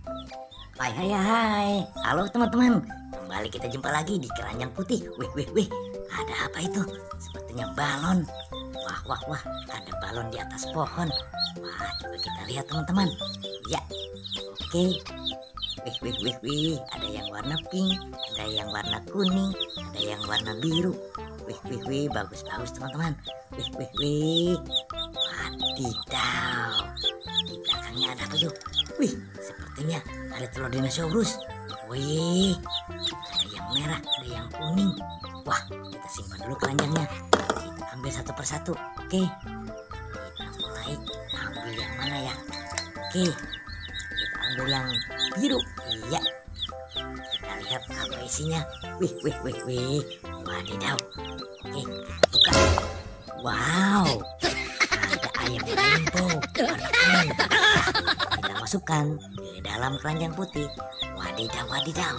Hai hai hai, halo teman-teman. Kembali kita jumpa lagi di Keranjang Putih. Wih, ada apa itu? Sepertinya balon. Wah, ada balon di atas pohon. Wah, coba kita lihat teman-teman. Ya, oke. Wih, ada yang warna pink, ada yang warna kuning, ada yang warna biru. Wih, bagus teman-teman. Wih. Wadidaw. Di belakangnya ada apa tuh? Wih, sepertinya ada telur dinosaurus. Wih, ada yang merah, ada yang kuning. Wah, kita simpan dulu keranjangnya. Kita ambil satu persatu. Oke, kita mulai ambil yang mana ya? Oke, kita ambil yang biru. Iya, kita lihat apa isinya. Wih. Wadidaw. Oke, kita buka. Wow, ada ayam rainbow warna kuning. Kita masukkan ke dalam keranjang putih. Wadidaw.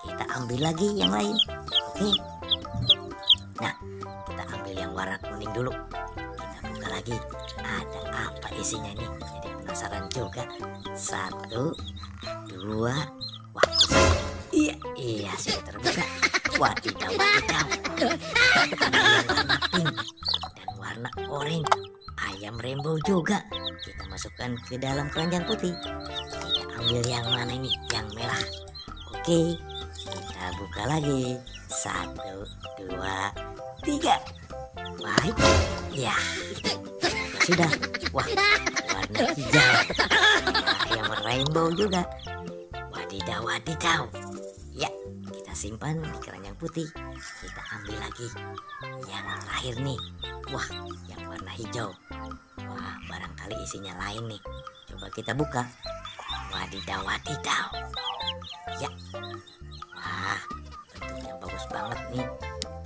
Kita ambil lagi yang lain. Oke. Nah, kita ambil yang warna kuning dulu. Kita buka lagi. Ada apa isinya nih? Jadi penasaran juga. 1, 2. Wah, iya sudah terbuka. Wadidaw. Ada yang warna pink dan warna oranye. Ayam rainbow juga. Kita masukkan ke dalam keranjang putih. Kita ambil yang mana ini? Yang merah. Oke, kita buka lagi. 1, 2, 3. Baik. Ya, sudah. Wah, warna hijau. Ayam rainbow juga. Wadidaw. Ya, kita simpan di keranjang putih. Kita ambil lagi yang terakhir nih. Wah, yang warna hijau. Wah, barangkali isinya lain nih. Coba kita buka. Wadidaw. Ya. Wah, bentuknya bagus banget nih.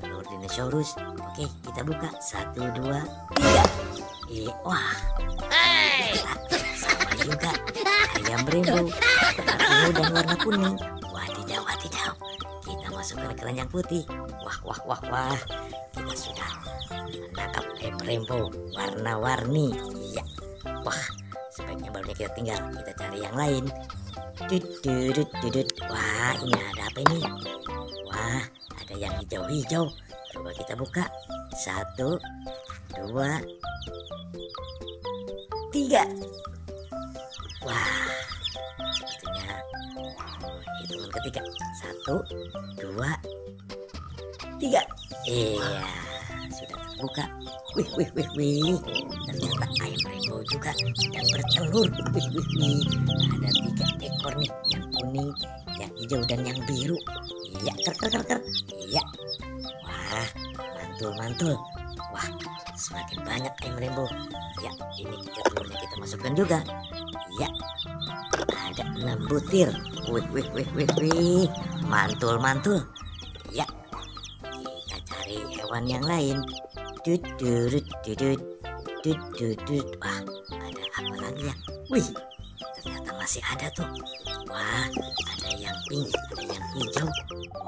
Telur dinosaurus. Oke, kita buka. 1, 2, 3. Wah. Sama juga. Ayam rainbow. Warna ungu dan warna kuning. Wadidaw. Kita masukkan ke keranjang putih. Wah. Kita sudah menangkap ayam rainbow warna-warni. Iya. Wah, sebaiknya balonnya kita tinggal. Kita cari yang lain. Wah, ini ada apa ini? Wah, ada yang hijau-hijau. Coba kita buka. 1, 2, 3. Wah, sepertinya hitungan ketiga. 1, 2, 3. Iya, sudah terbuka. Wih. Ternyata ayam rainbow juga sedang bertelur. Wih. Ada 3 ekor nih, yang kuning, yang hijau dan yang biru. Iya, ker. Iya. Wah, mantul. Wah, semakin banyak ayam rainbow. Ya, ini telurnya kita masukkan juga. Ya, ada 6 butir. Wih. Mantul. Ya, kita cari hewan yang lain. Wah, ada apa lagi ya? Wih, ternyata masih ada tuh. Wah, ada yang pink, ada yang hijau.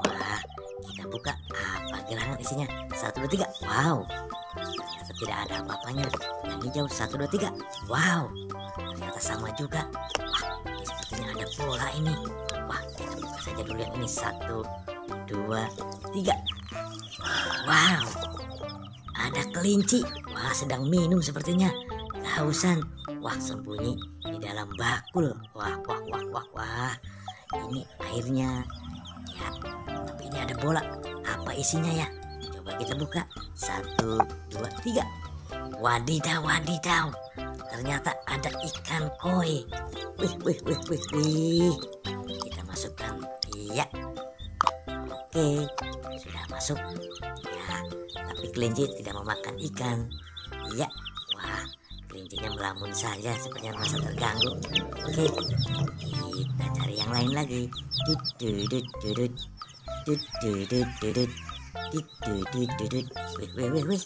Wah, kita buka. Apa gerangan isinya? 1, 2, 3. Wow, ternyata tidak ada apa-apanya. Yang hijau 1, 2, 3. Wow, ternyata sama juga. Wah, ini sepertinya ada bola ini. Wah, kita buka saja dulu yang ini. 1, 2, 3. Wow, ada kelinci. Wah, sedang minum sepertinya. Kehausan. Wah, sembunyi di dalam bakul. Wah. Ini airnya. Ya, tapi ini ada bola. Apa isinya ya? Coba kita buka. 1, 2, 3. Wadidaw. Ternyata ada ikan koi. Wih. Kita masukkan. Iya. Oke, sudah masuk. Ya, tapi kelinci tidak memakan ikan. Iya. Wah, kelincinya melamun saja, sepertinya merasa terganggu. Oke, kita cari yang lain lagi. Wih.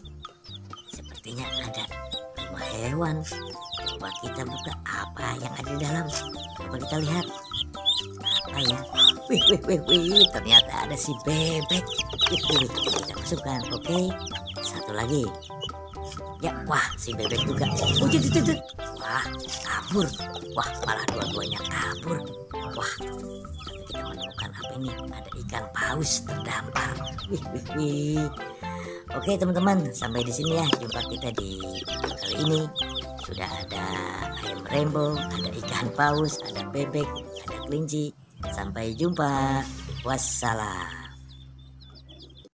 Sepertinya ada rumah hewan. Coba kita buka. Apa yang ada di dalam? Coba kita lihat. Apa ya? Wih. Ternyata ada si bebek. Wih. Kita masukkan. Oke. Satu lagi. Ya, wah, si bebek juga. Wah, kabur. Wah, malah dua-duanya kabur. Wah, kita menemukan apa ini? Ada ikan paus terdampar. Wih, wih, wih. Oke teman-teman, sampai di sini ya jumpa kita di video kali ini. Sudah ada ayam rainbow, ada ikan paus, ada bebek, ada kelinci. Sampai jumpa. Wassalam.